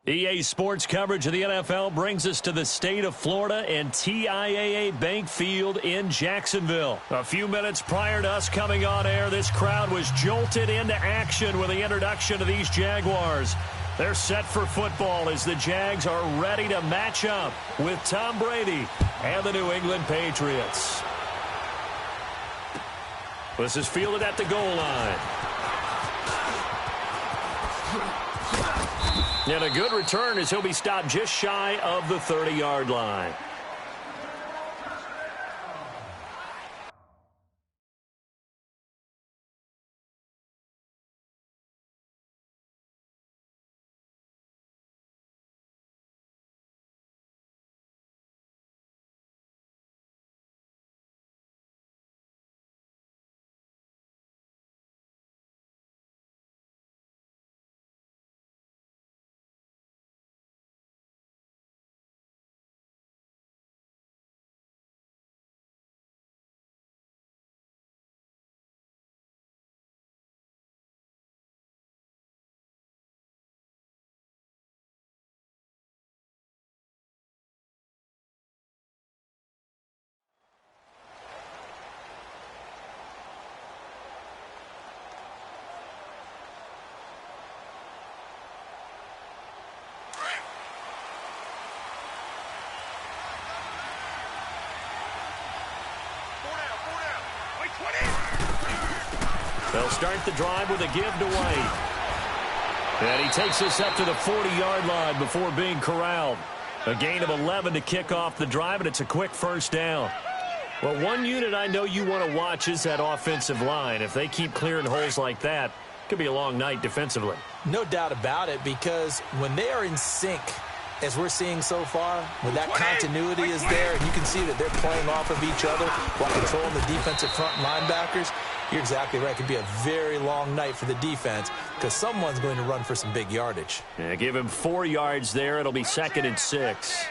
EA Sports coverage of the NFL brings us to the state of Florida and TIAA Bank Field in Jacksonville. A few minutes prior to us coming on air, this crowd was jolted into action with the introduction of these Jaguars. They're set for football as the Jags are ready to match up with Tom Brady and the New England Patriots. This is fielded at the goal line. And a good return as he'll be stopped just shy of the 30-yard line. They'll start the drive with a give to White. And he takes us up to the 40-yard line before being corralled. A gain of 11 to kick off the drive, and it's a quick first down. Well, one unit I know you want to watch is that offensive line. If they keep clearing holes like that, it could be a long night defensively. No doubt about it, because when they are in sync, as we're seeing so far, when that continuity is there, and you can see that they're playing off of each other while controlling the defensive front linebackers, you're exactly right. It could be a very long night for the defense because someone's going to run for some big yardage. Yeah, give him 4 yards there. It'll be 2nd and 6.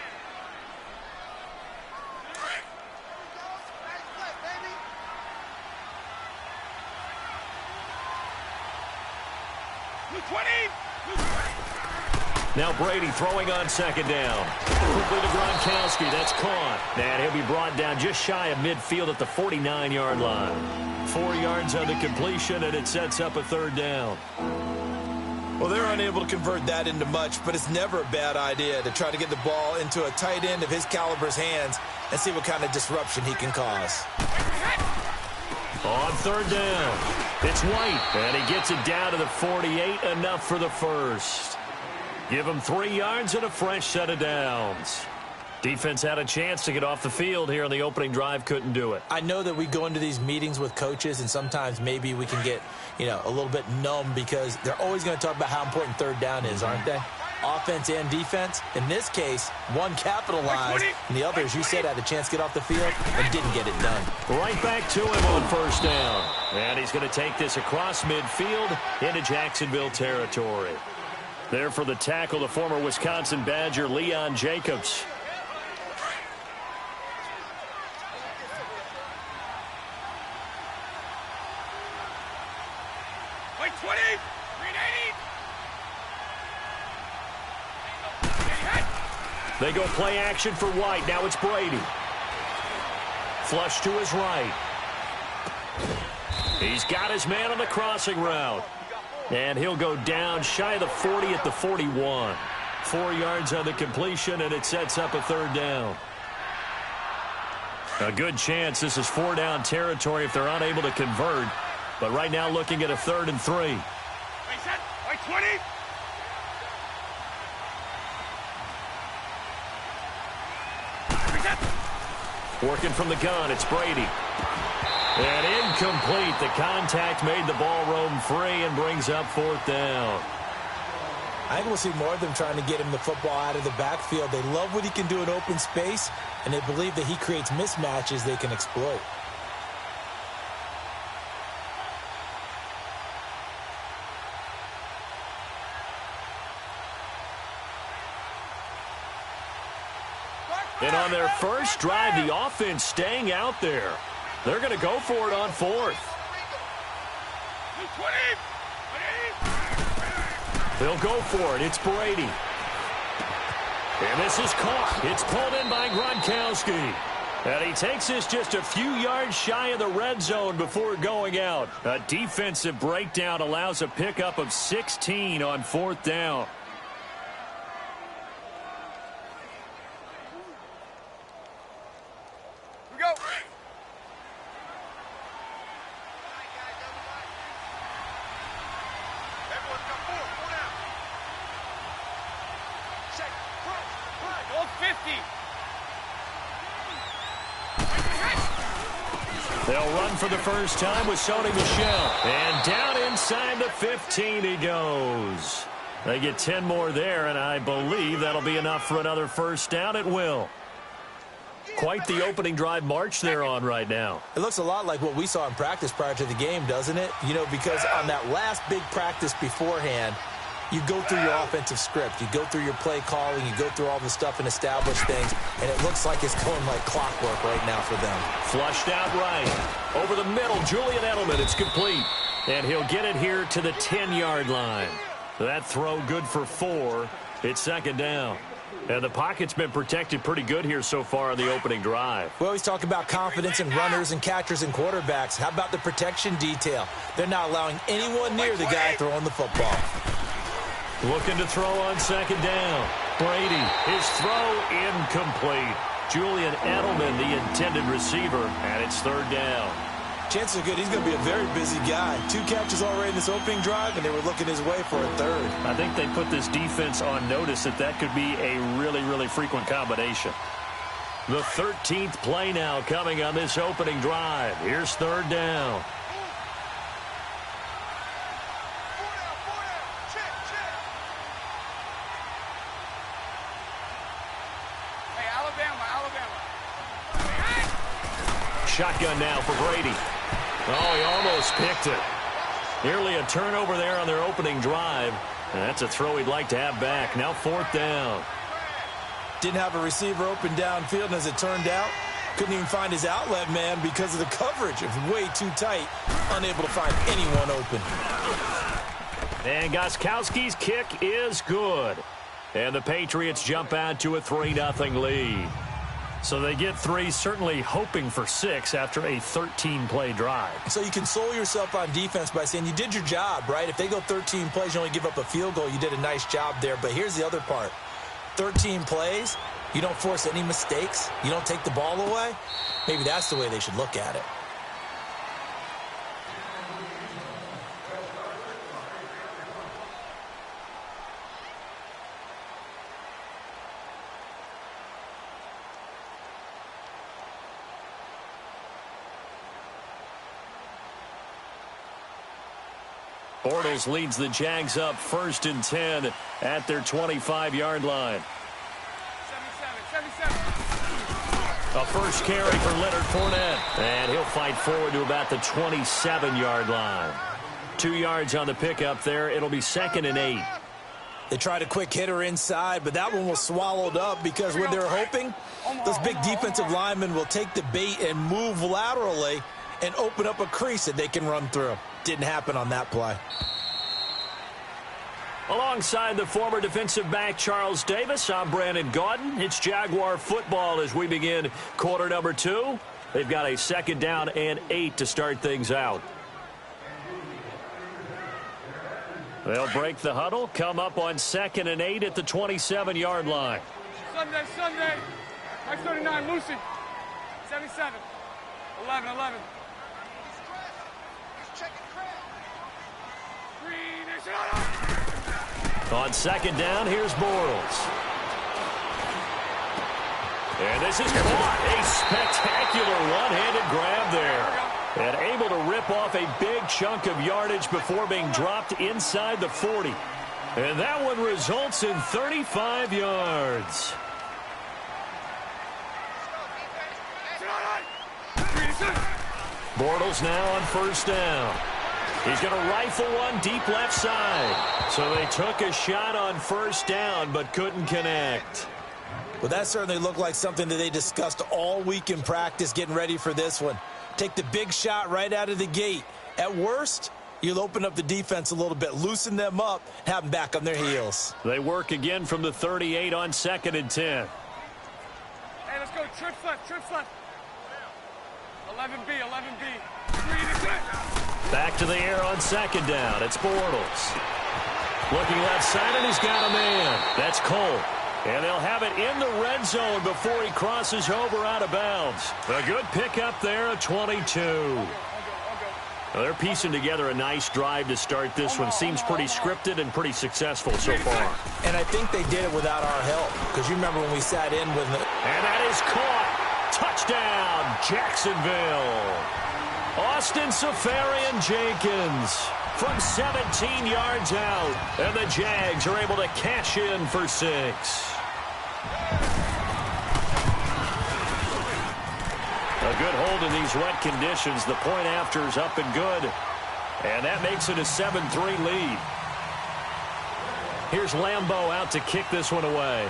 Now Brady throwing on 2nd down. Quickly to Gronkowski. That's caught. And he'll be brought down just shy of midfield at the 49-yard line. 4 yards on the completion, and it sets up a 3rd down. Well, they're unable to convert that into much, but it's never a bad idea to try to get the ball into a tight end of his caliber's hands and see what kind of disruption he can cause. On 3rd down, it's White, and he gets it down to the 48, enough for the first. Give him 3 yards and a fresh set of downs. Defense had a chance to get off the field here on the opening drive, couldn't do it. I know that we go into these meetings with coaches, and sometimes maybe we can get, a little bit numb because they're always going to talk about how important 3rd down is, aren't they? Offense and defense. In this case, one capitalized, and the other, as you said, had a chance to get off the field and didn't get it done. Right back to him on 1st down. And he's going to take this across midfield into Jacksonville territory. There for the tackle, the former Wisconsin Badger, Leon Jacobs. They go play action for White. Now it's Brady. Flush to his right. He's got his man on the crossing route. And he'll go down shy of the 40 at the 41. 4 yards on the completion, and it sets up a 3rd down. A good chance this is 4-down territory if they're unable to convert. But right now looking at a 3rd and 3. White 20. Working from the gun, it's Brady. And incomplete. The contact made the ball roam free and brings up 4th down. I think we'll see more of them trying to get him the football out of the backfield. They love what he can do in open space, and they believe that he creates mismatches they can exploit. And on their first drive, the offense staying out there. They're going to go for it on 4th. They'll go for it. It's Brady. And this is caught. It's pulled in by Gronkowski. And he takes this just a few yards shy of the red zone before going out. A defensive breakdown allows a pickup of 16 on 4th down. We go. Everyone come forward. 4 down. Check. Front. Go 50. They'll run for the first time with Sony Michel. And down inside the 15 he goes. They get 10 more there, and I believe that'll be enough for another first down. It will. Quite the opening drive march they're on right now. It looks a lot like what we saw in practice prior to the game, doesn't it? You know, because on that last big practice beforehand, you go through your offensive script. You go through your play calling. You go through all the stuff and establish things. And it looks like it's going like clockwork right now for them. Flushed out right. Over the middle, Julian Edelman. It's complete. And he'll get it here to the 10-yard line. That throw good for 4. It's second down. And the pocket's been protected pretty good here so far on the opening drive. We always talk about confidence in runners and catchers and quarterbacks. How about the protection detail? They're not allowing anyone near the guy throwing the football. Looking to throw on second down. Brady, his throw incomplete. Julian Edelman, the intended receiver, and it's third down. Chances are good he's going to be a very busy guy. 2 catches already in this opening drive, and they were looking his way for a third. I think they put this defense on notice that could be a really, really frequent combination. The 13th play now coming on this opening drive. Here's third down. Shotgun now for Brady. Oh, he almost picked it. Nearly a turnover there on their opening drive. And that's a throw he'd like to have back. Now 4th down. Didn't have a receiver open downfield, and as it turned out, couldn't even find his outlet man because of the coverage. It was way too tight. Unable to find anyone open. And Gostkowski's kick is good. And the Patriots jump out to a 3-0 lead. So they get 3, certainly hoping for 6 after a 13-play drive. So you console yourself on defense by saying you did your job, right? If they go 13 plays, you only give up a field goal, you did a nice job there. But here's the other part. 13 plays, you don't force any mistakes, you don't take the ball away. Maybe that's the way they should look at it. Bortles leads the Jags up 1st and 10 at their 25-yard line. 77. A first carry for Leonard Fournette. And he'll fight forward to about the 27-yard line. 2 yards on the pickup there. It'll be 2nd and 8. They tried a quick hitter inside, but that one was swallowed up because when they're hoping, those big defensive linemen will take the bait and move laterally and open up a crease that they can run through. Didn't happen on that play. Alongside the former defensive back Charles Davis, I'm Brandon Gaudin. It's Jaguar football as we begin quarter number 2. They've got a 2nd down and 8 to start things out. They'll break the huddle, come up on 2nd and 8 at the 27-yard line. Sunday. Mike 39, Lucy. 77. 11. On 2nd down, here's Bortles. And this is caught. A spectacular one-handed grab there. And able to rip off a big chunk of yardage before being dropped inside the 40. And that one results in 35 yards. Bortles now on 1st down. He's going to rifle one deep left side. So they took a shot on 1st down but couldn't connect. Well, that certainly looked like something that they discussed all week in practice getting ready for this one. Take the big shot right out of the gate. At worst, You'll open up the defense a little bit, loosen them up, have them back on their heels. They work again from the 38 on 2nd and 10. Hey, let's go. Trips left. 11B. Back to the air on 2nd down. It's Bortles. Looking left side, and he's got a man. That's Cole. And they'll have it in the red zone before he crosses over out of bounds. A good pickup there, a 22. Well, they're piecing together a nice drive to start this one. Seems pretty scripted and pretty successful so far. And I think they did it without our help. Because you remember when we sat in with the... And that is caught. Touchdown, Jacksonville. Austin Safarian-Jenkins from 17 yards out. And the Jags are able to cash in for 6. A good hold in these wet conditions. The point after is up and good. And that makes it a 7-3 lead. Here's Lambeau out to kick this one away.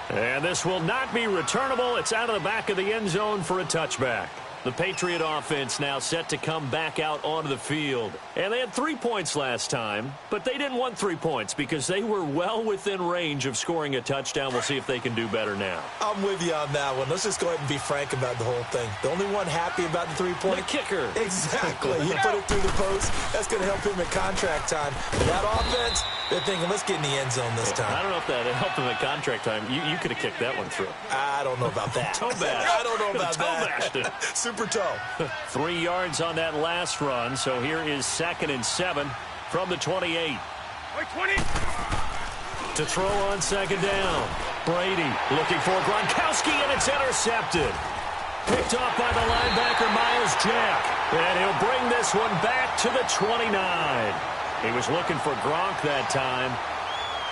And this will not be returnable. It's out of the back of the end zone for a touchback. The Patriot offense now set to come back out onto the field. And they had 3 points last time, but they didn't want 3 points because they were well within range of scoring a touchdown. We'll see if they can do better now. I'm with you on that one. Let's just go ahead and be frank about the whole thing. The only one happy about the 3-point... The kicker. Exactly. You put it through the post. That's going to help him at contract time. That offense, they're thinking, let's get in the end zone this time. I don't know if that helped him at contract time. You could have kicked that one through. I don't know about that. Toe bash. I don't know about toe that. bashed. Super toe. 3 yards on that last run. So here is 2nd and 7 from the 28. Wait, 20. To throw on 2nd down. Brady looking for Gronkowski, and it's intercepted. Picked off by the linebacker, Miles Jack. And he'll bring this one back to the 29. He was looking for Gronk that time.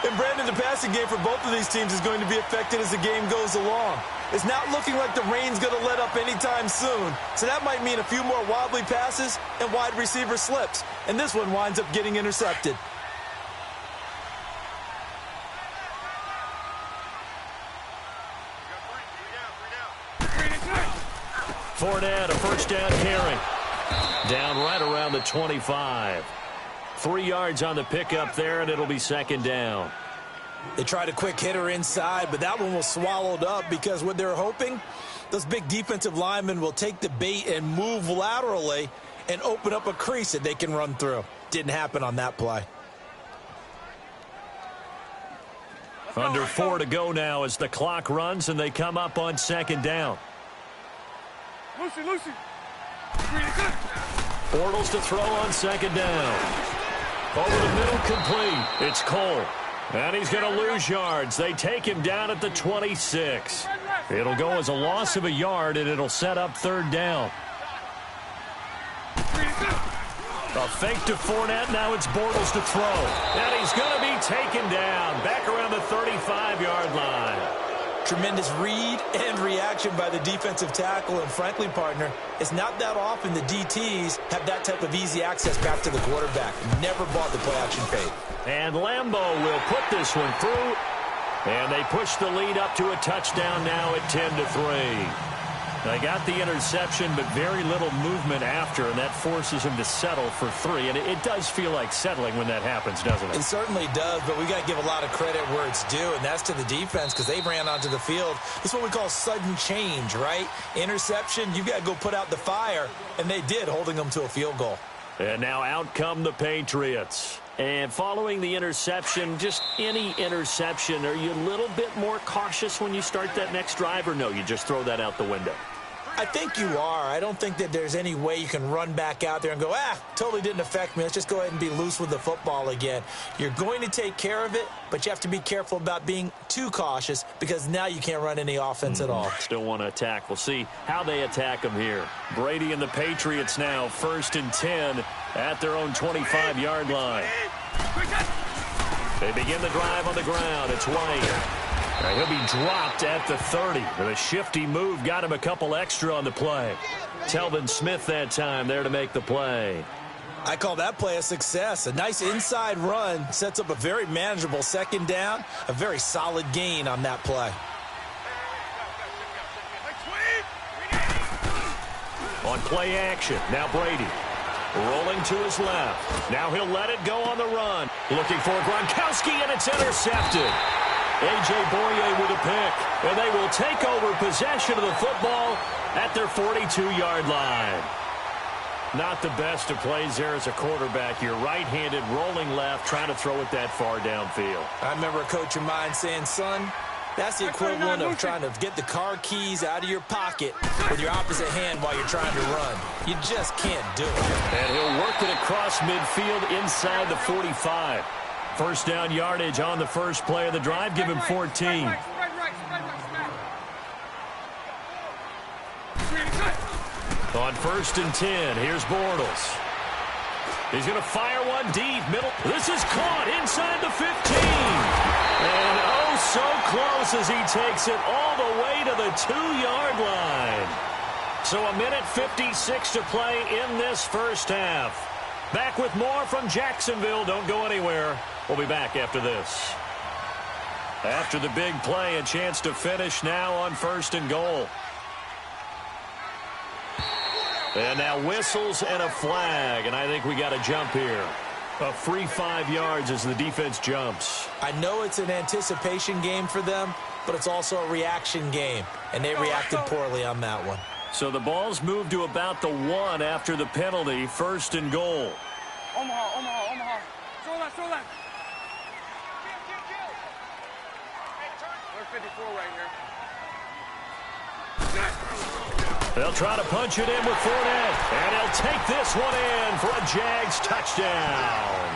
And Brandon, the passing game for both of these teams is going to be affected as the game goes along. It's not looking like the rain's going to let up anytime soon. So that might mean a few more wobbly passes and wide receiver slips. And this one winds up getting intercepted. Fournette, a first down carry. Down right around the 25. 3 yards on the pickup there, and it'll be 2nd down. They tried a quick hitter inside, but that one was swallowed up because what they're hoping, those big defensive linemen will take the bait and move laterally and open up a crease that they can run through. Didn't happen on that play. Under 4 to go now as the clock runs, and they come up on 2nd down. Lucy. Bortles to throw on 2nd down. Over the middle, complete. It's Cole. And he's going to lose yards. They take him down at the 26. It'll go as a loss of a yard, and it'll set up 3rd down. A fake to Fournette. Now it's Bortles to throw. And he's going to be taken down back around the 35-yard line. Tremendous read and reaction by the defensive tackle. And frankly, partner, it's not that often the DTs have that type of easy access back to the quarterback. Never bought the play-action fade. And Lambeau will put this one through. And they push the lead up to a touchdown now at 10-3. They got the interception, but very little movement after, and that forces him to settle for 3. And it does feel like settling when that happens, doesn't it? It certainly does, but we got to give a lot of credit where it's due, and that's to the defense because they ran onto the field. This is what we call sudden change, right? Interception, you got to go put out the fire, and they did, holding them to a field goal. And now out come the Patriots. And following the interception, just any interception, are you a little bit more cautious when you start that next drive, or no, you just throw that out the window? I think you are. I don't think that there's any way you can run back out there and go, totally didn't affect me. Let's just go ahead and be loose with the football again. You're going to take care of it, but you have to be careful about being too cautious because now you can't run any offense at all. Still want to attack. We'll see how they attack them here. Brady and the Patriots now 1st and 10 at their own 25-yard line. They begin the drive on the ground. It's White. He'll be dropped at the 30. The shifty move got him a couple extra on the play. Telvin Smith that time there to make the play. I call that play a success. A nice inside run sets up a very manageable 2nd down. A very solid gain on that play. On play action, now Brady. Rolling to his left. Now he'll let it go on the run. Looking for Gronkowski, and it's intercepted. A.J. Boye with a pick. And they will take over possession of the football at their 42-yard line. Not the best of plays there as a quarterback. You're right-handed, rolling left, trying to throw it that far downfield. I remember a coach of mine saying, son, that's the equivalent of trying to get the car keys out of your pocket with your opposite hand while you're trying to run. You just can't do it. And he'll work it across midfield inside the 45. First down yardage on the first play of the drive. Give him 14. On 1st and 10, here's Bortles. He's going to fire one deep, middle. This is caught inside the 15. And oh, so close as he takes it all the way to the 2-yard line. So a minute 56 to play in this first half. Back with more from Jacksonville. Don't go anywhere. We'll be back after this. After the big play, a chance to finish now on 1st and goal. And now whistles and a flag, and I think we got a jump here. A free 5 yards as the defense jumps. I know it's an anticipation game for them, but it's also a reaction game, and they reacted poorly on that one. So the ball's moved to about the 1 after the penalty, 1st and goal. Omaha. Throw that. We're 54 right here. They'll try to punch it in with Fournette, and he'll take this one in for a Jags touchdown.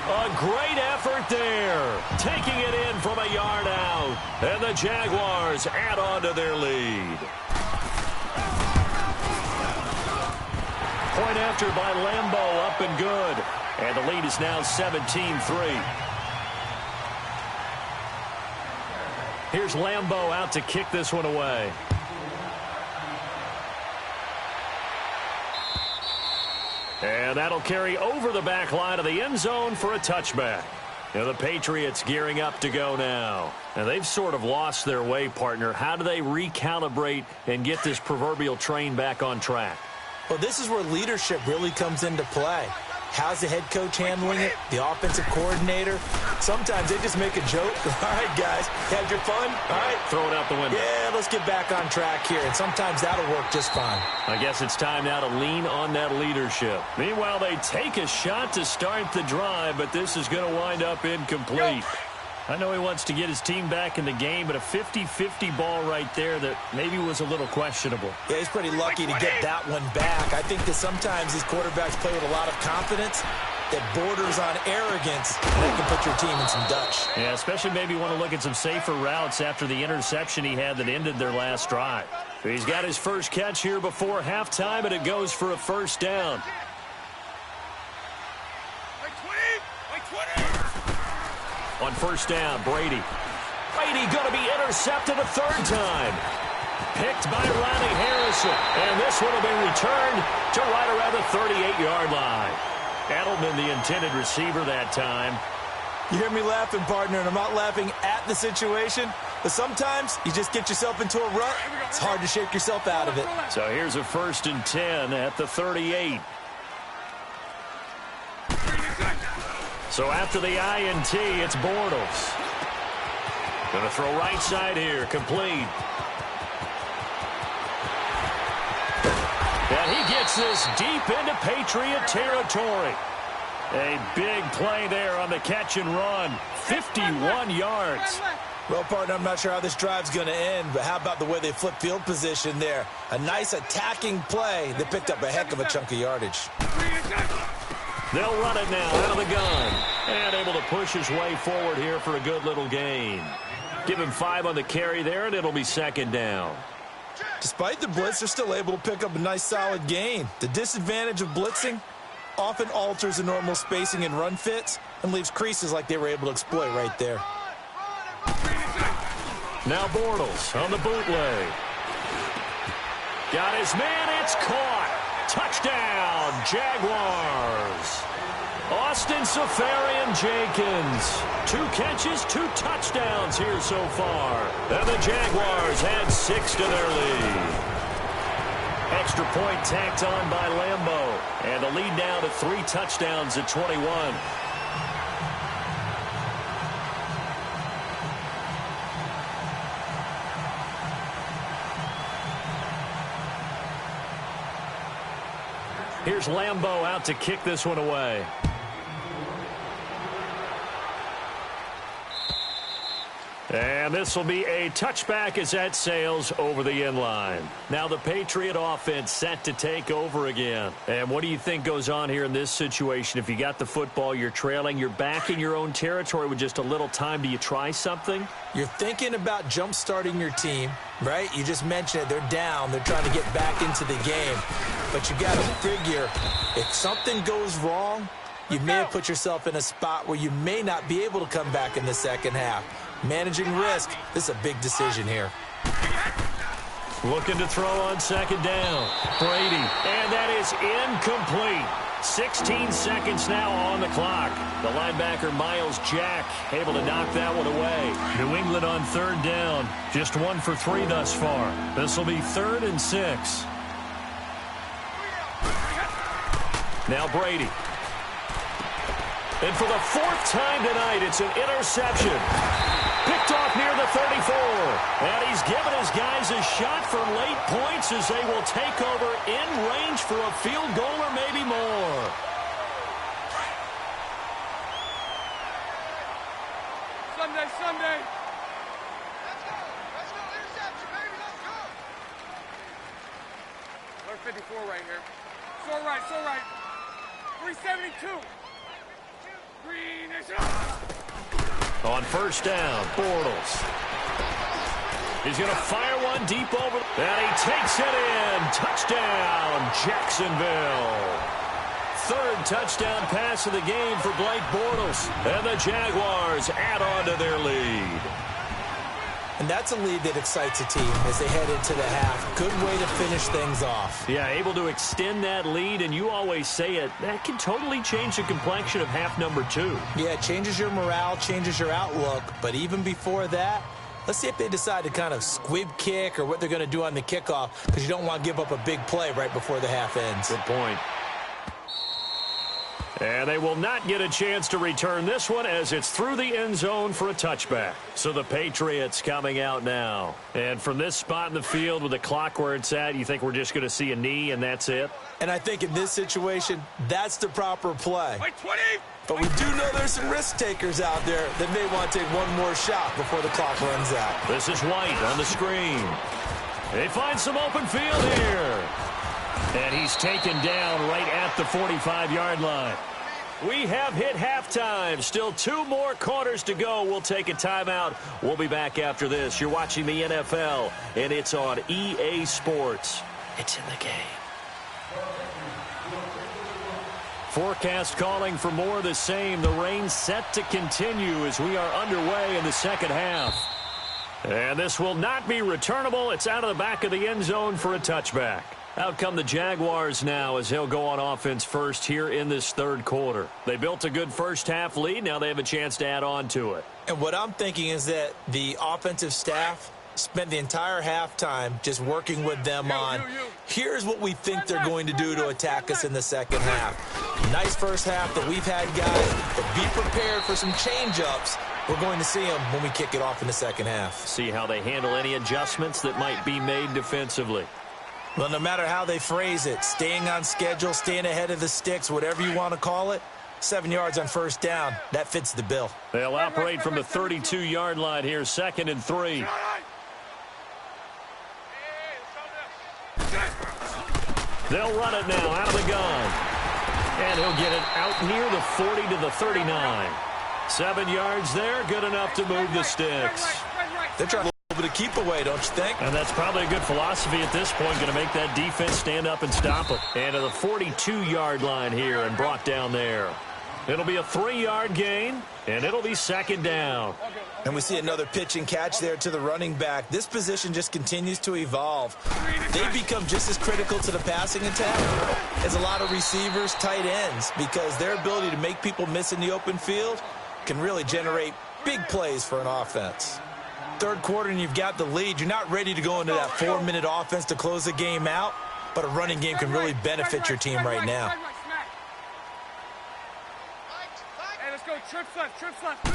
A great effort there, taking it in from a yard out, and the Jaguars add on to their lead. Point after by Lambeau, up and good, and the lead is now 17-3. Here's Lambeau out to kick this one away. And that'll carry over the back line of the end zone for a touchback. And the Patriots gearing up to go now. And they've sort of lost their way, partner. How do they recalibrate and get this proverbial train back on track? Well, this is where leadership really comes into play. How's the head coach handling it? The offensive coordinator? Sometimes they just make a joke. All right, guys, had your fun? All right. Throw it out the window. Yeah, let's get back on track here. And sometimes that'll work just fine. I guess it's time now to lean on that leadership. Meanwhile, they take a shot to start the drive, but this is going to wind up incomplete. I know he wants to get his team back in the game, but a 50-50 ball right there that maybe was a little questionable. Yeah, he's pretty lucky to get that one back. I think that sometimes these quarterbacks play with a lot of confidence that borders on arrogance, and that can put your team in some Dutch. Yeah, especially maybe want to look at some safer routes after the interception he had that ended their last drive. He's got his first catch here before halftime, and it goes for a first down. On first down, Brady going to be intercepted a 3rd time. Picked by Ronnie Harrison. And this one will be returned to right around the 38-yard line. Edelman, the intended receiver that time. You hear me laughing, partner, and I'm not laughing at the situation, but sometimes you just get yourself into a rut. It's hard to shake yourself out of it. So here's a 1st and 10 at the 38. So after the INT, it's Bortles. Going to throw right side here, complete. And he gets this deep into Patriot territory. A big play there on the catch and run. 51 yards. Well, partner, I'm not sure how this drive's going to end, but how about the way they flip field position there? A nice attacking play. They picked up a heck of a chunk of yardage. They'll run it now out of the gun. And able to push his way forward here for a good little gain. Give him 5 on the carry there, and it'll be 2nd down. Despite the blitz, they're still able to pick up a nice, solid gain. The disadvantage of blitzing often alters the normal spacing and run fits and leaves creases like they were able to exploit right there. Now Bortles on the bootleg. Got his man, it's caught. Touchdown, Jaguars. Austin Seferian-Jenkins. 2 catches, 2 touchdowns here so far. And the Jaguars add 6 to their lead. extra point tacked on by Lambeau. And the lead now to 3 touchdowns at 21. Here's Lambeau out to kick this one away. And this will be a touchback as that sails over the end line. Now the Patriot offense set to take over again. And what do you think goes on here in this situation? If you got the football, you're trailing, you're back in your own territory with just a little time. Do you try something? You're thinking about jump-starting your team, right? You just mentioned it. They're down. They're trying to get back into the game. But you got to figure if something goes wrong, you may have put yourself in a spot where you may not be able to come back in the second half. Managing risk, this is a big decision here. Looking to throw on second down. Brady, and that is incomplete. 16 seconds now on the clock. The linebacker, Miles Jack, able to knock that one away. New England on third down. Just 1 for 3 thus far. This will be 3rd and 6. Now Brady. And for the 4th time tonight, it's an interception. Picked off near the 34. And he's given his guys a shot for late points as they will take over in range for a field goal or maybe more. Sunday, Sunday. Let's go, interception, baby, let's go. Number 54 right here. So right. 372. Green is up. On first down, Bortles. He's going to fire one deep over. And he takes it in. Touchdown, Jacksonville. 3rd touchdown pass of the game for Blake Bortles. And the Jaguars add on to their lead. And that's a lead that excites a team as they head into the half. Good way to finish things off. Yeah, able to extend that lead, and you always say it, that can totally change the complexion of half number 2. Yeah, it changes your morale, changes your outlook. But even before that, let's see if they decide to kind of squib kick or what they're going to do on the kickoff, because you don't want to give up a big play right before the half ends. Good point. And they will not get a chance to return this one as it's through the end zone for a touchback. So the Patriots coming out now. And from this spot in the field with the clock where it's at, you think we're just going to see a knee and that's it? And I think in this situation, that's the proper play. Wait, 20. But we do know there's some risk takers out there that may want to take one more shot before the clock runs out. This is White on the screen. They find some open field here. And he's taken down right at the 45-yard line. We have hit halftime. Still 2 more quarters to go. We'll take a timeout. We'll be back after this. You're watching the NFL, and it's on EA Sports. It's in the game. Forecast calling for more of the same. The rain set to continue as we are underway in the second half. And this will not be returnable. It's out of the back of the end zone for a touchback. Out come the Jaguars now as he'll go on offense first here in this 3rd quarter. They built a good first half lead. Now they have a chance to add on to it. And what I'm thinking is that the offensive staff spent the entire halftime just working with them on, here's what we think they're going to do to attack us in the second half. Nice first half that we've had, guys, but be prepared for some change-ups. We're going to see them when we kick it off in the second half. See how they handle any adjustments that might be made defensively. Well, no matter how they phrase it, staying on schedule, staying ahead of the sticks, whatever you want to call it, 7 yards on first down, that fits the bill. They'll operate from the 32-yard line here, 2nd and 3. They'll run it now out of the gun. And he'll get it out near the 40 to the 39. 7 yards there, good enough to move the sticks. They're trying to a little bit of keep away, don't you think? And that's probably a good philosophy at this point, going to make that defense stand up and stop it. And to the 42-yard line here and brought down there. It'll be a 3-yard gain, and it'll be 2nd down. And we see another pitch and catch there to the running back. This position just continues to evolve. They become just as critical to the passing attack as a lot of receivers, tight ends, because their ability to make people miss in the open field can really generate big plays for an offense. 3rd quarter and you've got the lead. You're not ready to go into that 4-minute offense to close the game out. but a running game can really benefit your team right now. Hey, let's go. Trips left.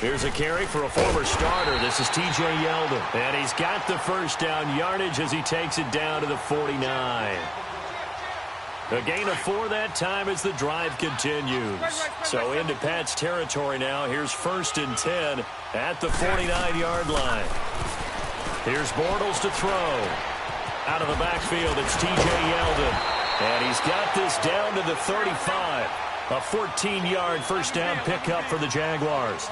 Here's a carry for a former starter. This is T.J. Yeldon. And he's got the first down yardage as he takes it down to the 49. A gain of 4 that time as the drive continues. So into Pat's territory now. Here's 1st and 10 at the 49-yard line. Here's Bortles to throw. Out of the backfield, it's T.J. Yeldon. And he's got this down to the 35. A 14-yard first down pickup for the Jaguars.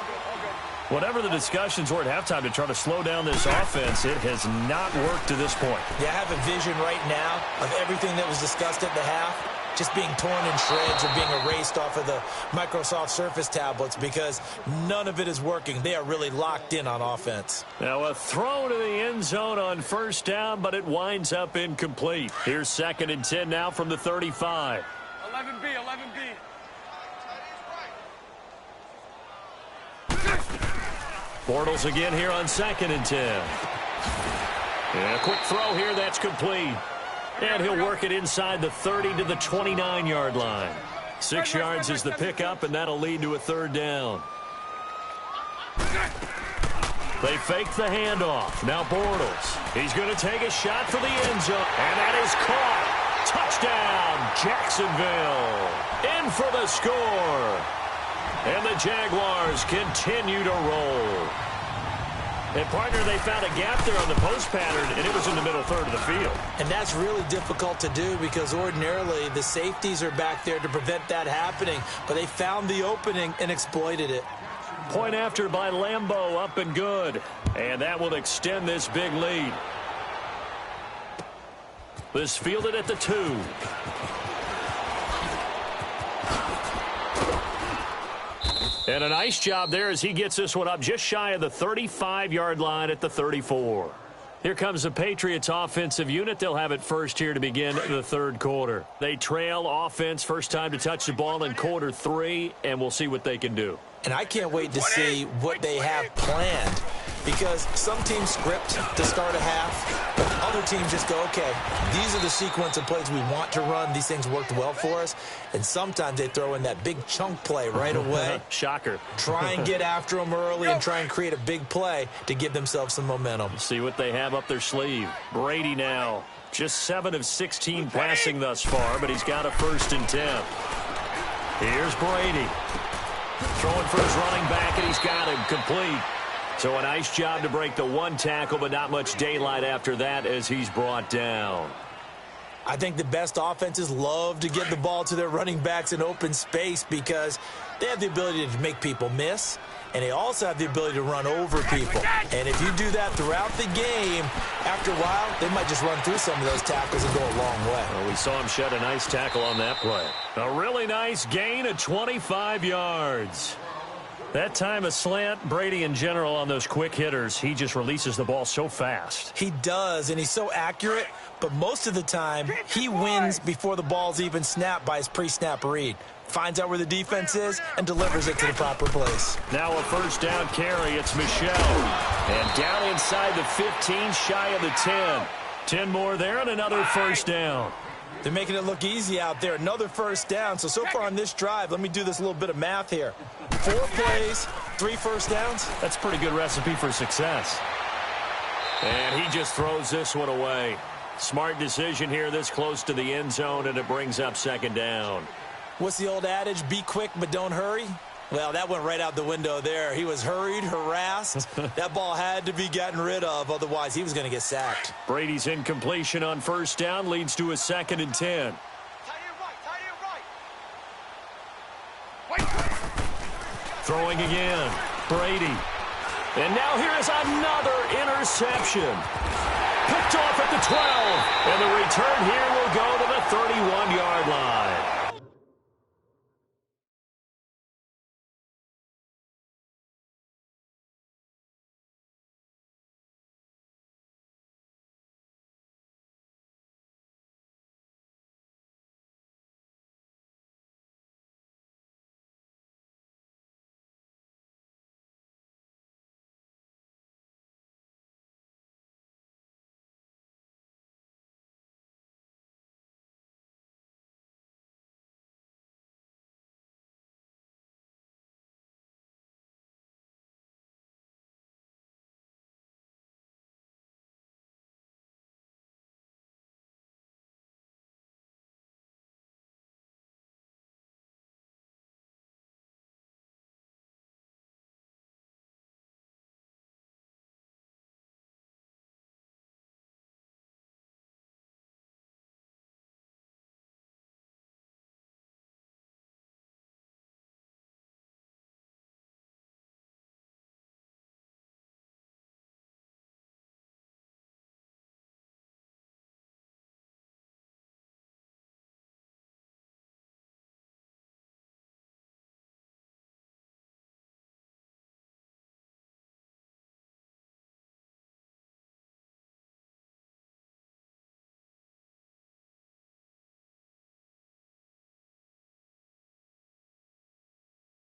Whatever the discussions were at halftime to try to slow down this offense, it has not worked to this point. Yeah, I have a vision right now of everything that was discussed at the half just being torn in shreds or being erased off of the Microsoft Surface tablets because none of it is working. They are really locked in on offense. Now a throw to the end zone on first down, but it winds up incomplete. Here's 2nd and 10 now from the 35. 11B. Bortles again here on 2nd and 10. And a quick throw here, that's complete. And he'll work it inside the 30 to the 29-yard line. 6 yards is the pickup, and that'll lead to a 3rd down. They fake the handoff. Now Bortles. He's going to take a shot for the end zone. And that is caught. Touchdown, Jacksonville. In for the score. And the Jaguars continue to roll. And, partner, they found a gap there on the post pattern, and it was in the middle third of the field. And that's really difficult to do because ordinarily the safeties are back there to prevent that happening. But they found the opening and exploited it. Point after by Lambeau, up and good. And that will extend this big lead. This fielded at the 2. And a nice job there as he gets this one up just shy of the 35-yard line at the 34. Here comes the Patriots offensive unit. They'll have it first here to begin the 3rd quarter. They trail offense, first time to touch the ball in quarter 3, and we'll see what they can do. And I can't wait to see what they have planned because some teams script to start a half, but other teams just go, okay, these are the sequence of plays we want to run. These things worked well for us. And sometimes they throw in that big chunk play right away. Shocker. Try and get after them early and try and create a big play to give themselves some momentum. See what they have up their sleeve. Brady now, just 7 of 16 passing thus far, but he's got a 1st and 10. Here's Brady. Throwing for his running back, and he's got him complete. So a nice job to break the 1 tackle, but not much daylight after that as he's brought down. I think the best offenses love to get the ball to their running backs in open space because they have the ability to make people miss, and they also have the ability to run over people. And if you do that throughout the game, after a while, they might just run through some of those tackles and go a long way. Well, we saw him shed a nice tackle on that play. A really nice gain of 25 yards. That time a slant, Brady in general on those quick hitters, he just releases the ball so fast. He does, and he's so accurate, but most of the time he wins before the ball's even snapped by his pre-snap read. Finds out where the defense is and delivers it to the proper place. Now a first down carry, it's Michel. And down inside the 15, shy of the 10. 10 more there and another first down. They're making it look easy out there. Another first down. So far on this drive, let me do this little bit of math here. 4 plays, 3 first downs. That's a pretty good recipe for success. And he just throws this one away. Smart decision here this close to the end zone, and it brings up 2nd down. What's the old adage? Be quick, but don't hurry. Well, that went right out the window there. He was hurried, harassed. That ball had to be gotten rid of, otherwise he was going to get sacked. Brady's incompletion on first down leads to a 2nd and 10. Throwing again, Brady. And now here is another interception. Picked off at the 12. And the return here will go to the 31-yard line.